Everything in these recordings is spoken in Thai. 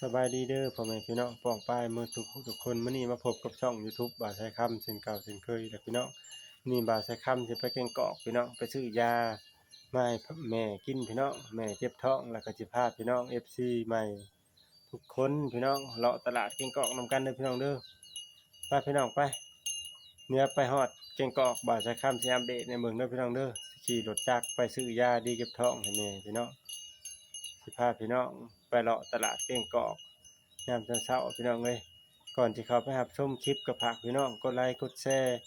สบายดีเด้อพ่อแม่พี่น้องป้องปายมื้อทุกคนมื้อนี้มาพบกับช่อง YouTube บ่าวไสคำเช่นเก่าเช่นเคยแหละพี่น้องนี่บ่าวไสคำสิไปแกงกอกพี่น้องไปซื้อยามาให้แม่กินพี่น้องแม่เจ็บท้องแล้วก็สิพาพี่น้อง FC ใหม่ทุกคนพี่น้องเลาะตลาดแกงกอกนำกันเด้อพี่น้องเด้อไปพี่น้องไปเนี่ยไปฮอดแกงกอกบ่าวไสคำสิอัปเดตในเมืองเด้อพี่น้องเด้อขี่รถจักรไปซื้อยาดีเจ็บท้องให้แม่พี่น้องสิพาพี่น้องไปเลาะตลาดแกงกอก ยามเช้าๆพี่น้องเอ้ยก่อนที่เขาไปรับชมคลิปก็ฝากพี่น้องกดไลค์กดแชร์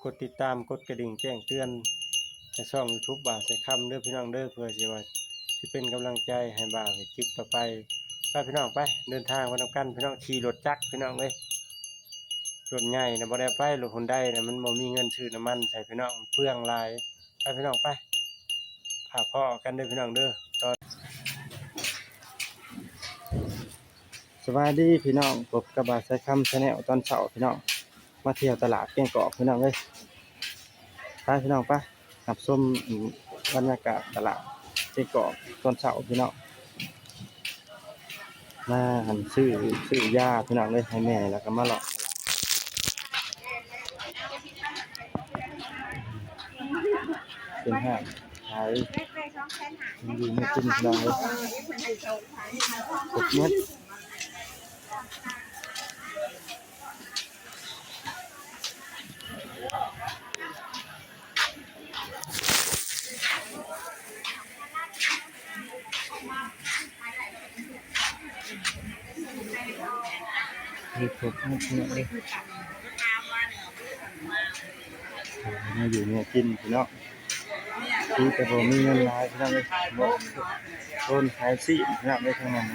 กดติดตามกดกระดิ่งแจ้งเตือนในช่อง YouTube บ่าวใส่คำเด้อพี่น้องเด้อเพื่อสิเป็นกำลังใจให้บ่าวเฮ็ดคลิปต่อไปพี่น้องไปเดินทางมาทำกันพี่น้องขี่รถจักรพี่น้องเอ้ยรถใหญ่นะบ่ได้ไปรถฮอนด้านะมันบ่มีเงินซื้อน้ำมันใส่พี่น้องเปลืองหลายไปพี่น้องไปพาพ่อกันเด้อพี่น้องเด้อตอน สวัสดีพี่น้องพบกับบาสายคำชาแนลตอนเช้าพี่น้องมาเที่ยวตลาดแกงกอกพี่น้องเลยไปพี่น้องไปหับส้มบรรยากาศตลาดแกงกอกตอนเช้าพี่น้องมาหันซื้อยาพี่น้องเลยให้แม่แล้วก็มาหลอกเป็นห้างขายดีไม่กินพี่น้องเลยปกเม็ดมีปกเม็ดพี่น้องเลยมาอยู่เนี่ยกินพี่น้องที่แต่ผมมีเงินหลายพี่น้องเลยโดนขายซีพี่น้องเลยทั้งนั้น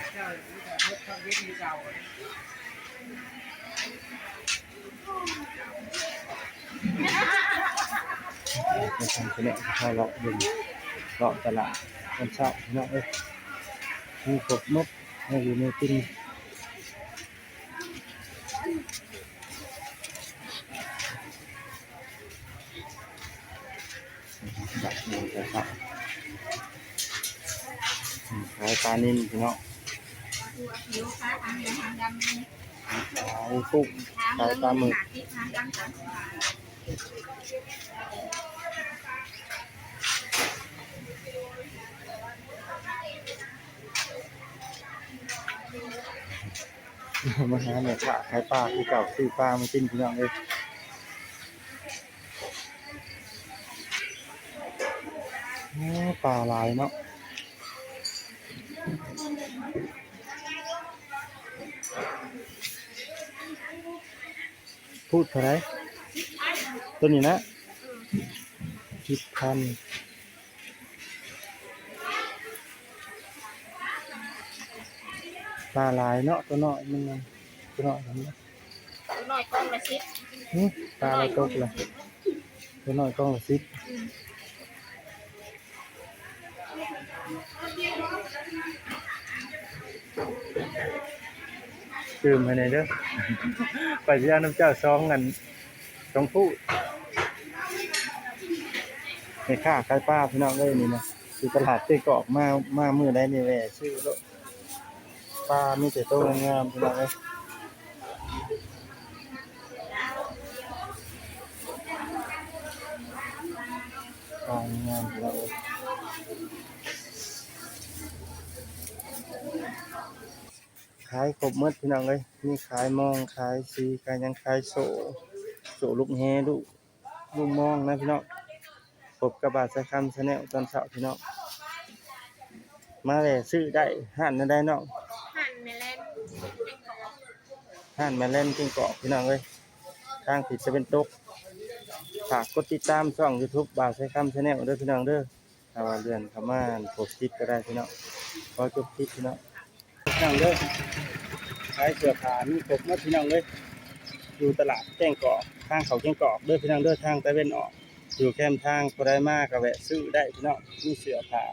มาทำเสน่ห์ข้าวเลาะดึงเลาะตลาดวันเช้าพี่น้องเลยมีกบนกมาอยู่ในกินแบบนี้ครับขายปลานิ่มพี่น้องขายกุ้งขายปลาหมึกมาหาแม่ค้าขายปลาที่เก่าซื้อปลามากินพี่น้องเลยปลาลายเนาะพูดเท่าไรตัวนี้นะ10,000ปลาลายเนาะตัวน้อยมันตัวน้อยมันตัวน้อยกล้องละสิบปลาอะไรตกเลยตัวน้อยกล้องละ10ตื่มให้ในเด้อไปที่น้ำเจ้าซองกันสองผู้ในค่าขายปลาพี่น้องเลยนี่นะคือตลาดเจ๊กอกมามือได้นี่แหละชื่อปลามีแต่โตงามพี่น้องเลยปลางามพี่น้องเลยขายครบหมดพี่น้องเลยมีขายมองขายซีขายยังขายโซลูกแฮลูกมองนะพี่น้องพบกับบาสายคำชาแนลตอนเช้าพี่น้องมาเลยซื้อได้ห้านนั่นได้น้องหั่นเมลนห้านแม่เล่นกิ้งเกาะพี่น้องเลยทางผิดจะเป็นตกฝากกดติดตามช่อง YouTube บาสายคำชาแนลด้วยพี่น้องเด้อถ้าว่าเดือนเข้ามากดติดก็ได้พี่น้องขอจบคลิปพี่น้องพี่น้องเด้อขายเสื้อผ้ามีครบหมดพี่น้องเลยอยู่ตลาดแจ้งเกาะทางเขาแจ้งเกาะเด้อพี่น้องเด้อทางตะเวนออกอยู่แคมทางก็ได้มากก็แวะซื้อได้พี่น้องมีเสื้อผ้า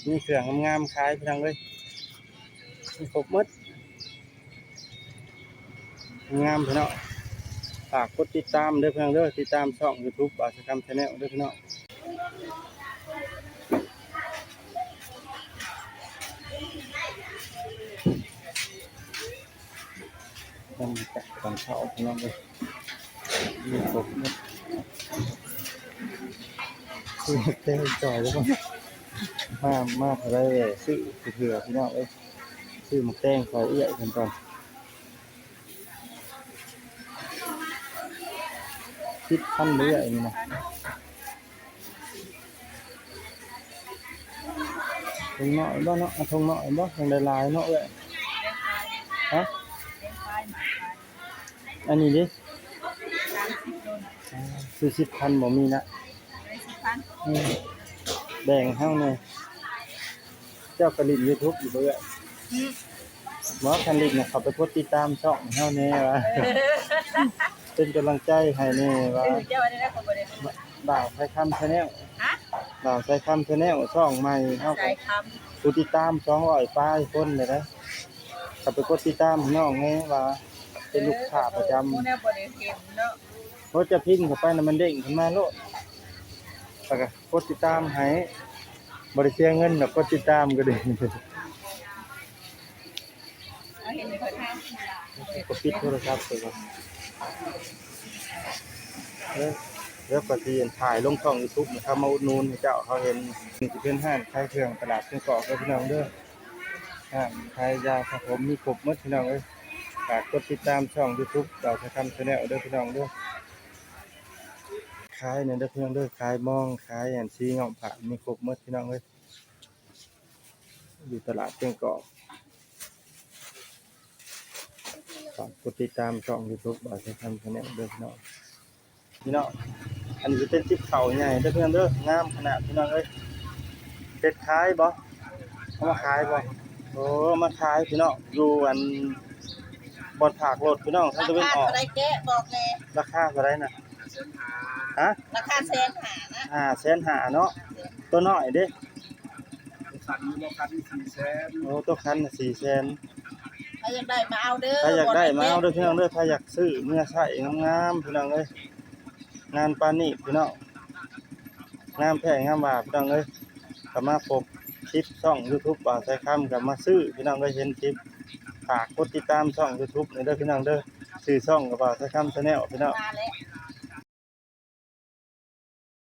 มีเครื่องงามๆขายพี่น้องเลยมีครบหมดงามพี่น้องฝากกดติดตามเด้อพี่น้องเด้อติดตามช่อง YouTube บาสกรรมชาแนลเด้อพี่น้อง กันจากตอนเช้าพี่น้องเลยมีครบหมดคือเต้จ่อยแล้วก็มาอะไรซื้อเผื่อพี่น้องเอ้ยซื้อหมกแตงขอเอื้อยกันก่อนคิดพันเรื่อยนี่นะทงเนาะบ่เนาะทงเนาะบ่ทงลายๆเนาะเอ้ยฮะอันนี้ดิซื้อ10,000บ่มีนะแบ่งเฮาหน่อยเจ้ากระลิ่น YouTube อยู่เบิ่บ่คันลิ่นน่ะเขาไปกดติดตามช่องเฮาแน่ว่าเป็นกำลังใจให้แน่ว่าบ่าวใช้คำ Channel บ่าวใช้คำ Channel ช่องใหม่เฮาก็ผู้ติดตาม200ปลายคนเลยนะเขาไปกดติดตามน้องแน่ว่าเป็นลูกค้าประจำ บ่ได้เค็มเนาะ เพราะจะพิมพ์เข้าไปน่ะมันเด้งขึ้นมาโลดแล้วก็กดติดตามให้บ่ได้เสียเงินดอกกดติดตามก็ได้ เอาเห็นในคนทาง ก็ปิดโทรศัพท์ไปก่อนแล้วก็สิถ่ายลงช่อง YouTube นะครับมาอุดหนุนให้เจ้าเขาเห็นสิเป็นห้างขายเครื่องตลาดเครื่องเกาะกับพี่น้องเด้อห้างขายยาสระผมมีครบหมดพี่น้องเอ้ยฝากกดติดตามช่อง YouTube เราจะทำ Channel เด้อพี่น้องเด้อขายเนี่ยเด้อพี่น้องเด้อขายมองขายอันซีเงาะผักมีครบหมดพี่น้องเอ้ยอยู่ตลาดเครื่องเกาะฝากกดติดตามช่อง YouTube เราจะทำ Channel เด้อพี่น้องอันนี้จะเป็นติ๊บเข่าใหญ่เด้อเพื่อนเด้องามขนาดพี่น้องเอ้ยเป็ดขายบ่เอามาขายบ่โอ้มาขายพี่น้องอยู่อันบอนผากรถพี่น้องท่านจะเป็นออก อะไรแกะบอกแน่ ราคาเท่าไหร่น่ะฮะ ราคา150,000นะ 550,000เนาะตัวน้อยเด้โอ้ตัวคันน่ะ400,000 ถ้าอยากได้มาเอาเด้อ ถ้าอยากได้มาเอาเด้อพี่น้องเด้อถ้าอยากซื้อเมื่อใช้งามๆพี่น้องเอ้ยงานปานนี้พี่น้องงามแท้งามว่าพี่น้องเอ้ยก็มาพบคลิปช่อง YouTube บ่าวใช้คำก็มาซื้อพี่น้องเอ้ยเห็นคลิปฝากกดติดตามช่อง YouTube นี่เด้อพี่น้องเด้อชื่อช่องก็บ่าวใช้คำ Channel พี่น้อง มาแล้ว